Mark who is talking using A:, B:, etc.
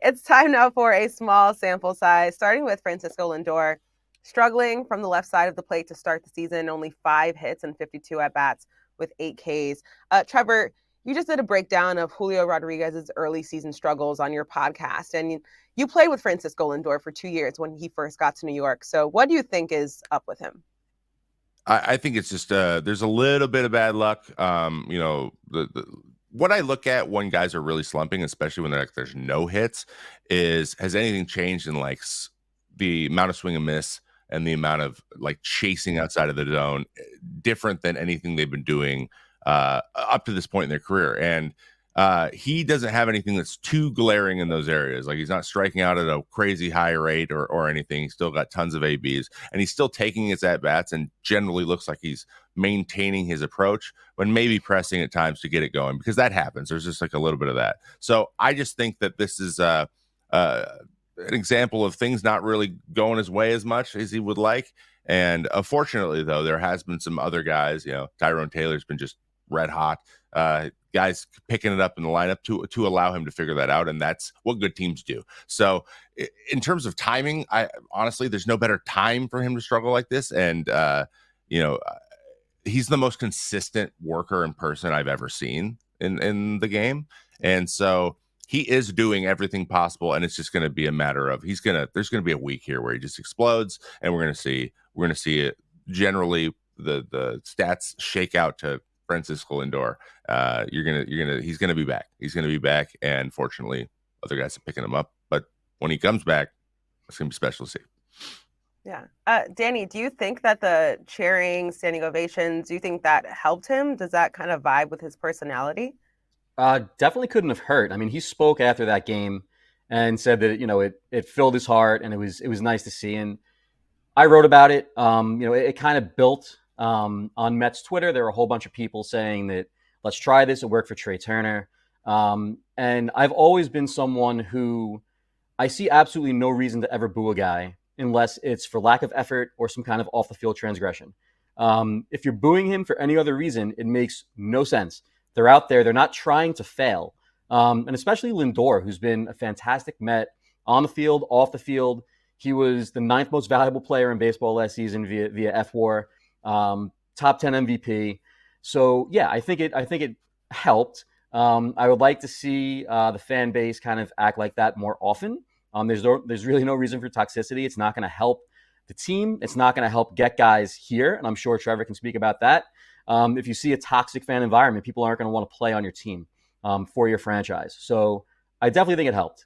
A: It's time now for a small sample size, starting with Francisco Lindor. Struggling from the left side of the plate to start the season, only 5 hits and 52 at-bats with 8 Ks. Trevor, you just did a breakdown of Julio Rodriguez's early season struggles on your podcast, and you played with Francisco Lindor for 2 years when he first got to New York. So what do you think is up with him?
B: I think it's just there's a little bit of bad luck. What I look at when guys are really slumping, especially when there's no hits, is has anything changed in like the amount of swing and miss and the amount of like chasing outside of the zone, different than anything they've been doing up to this point in their career. And he doesn't have anything that's too glaring in those areas. Like he's not striking out at a crazy high rate or anything. He's still got tons of ABs, and he's still taking his at-bats and generally looks like he's maintaining his approach, but maybe pressing at times to get it going, because that happens. There's just like a little bit of that. So I just think that this is an example of things not really going his way as much as he would like. And unfortunately, though, there has been some other guys, Tyrone Taylor's been just red hot, guys picking it up in the lineup to allow him to figure that out. And that's what good teams do. So in terms of timing, honestly, there's no better time for him to struggle like this. And, he's the most consistent worker in person I've ever seen in the game. And so he is doing everything possible, and it's just going to be a matter of there's going to be a week here where he just explodes, and we're going to see it. Generally the stats shake out to Francisco Lindor. He's going to be back. He's going to be back, and fortunately other guys are picking him up. But when he comes back, it's going to be special to see.
A: Yeah. Danny, do you think that the cheering, standing ovations, do you think that helped him? Does that kind of vibe with his personality?
C: Definitely couldn't have hurt. I mean, he spoke after that game and said that, it filled his heart, and it was nice to see. And I wrote about it. It kind of built on Mets Twitter. There were a whole bunch of people saying that let's try this. It worked for Trey Turner. And I've always been someone who I see absolutely no reason to ever boo a guy unless it's for lack of effort or some kind of off the field transgression. If you're booing him for any other reason, it makes no sense. They're out there. They're not trying to fail. And especially Lindor, who's been a fantastic Met on the field, off the field. He was the 9th most valuable player in baseball last season via F-WAR, top 10 MVP. So yeah, I think it helped. I would like to see the fan base kind of act like that more often. There's really no reason for toxicity. It's not going to help the team. It's not going to help get guys here. And I'm sure Trevor can speak about that. If you see a toxic fan environment, people aren't going to want to play on your team for your franchise. So I definitely think it helped.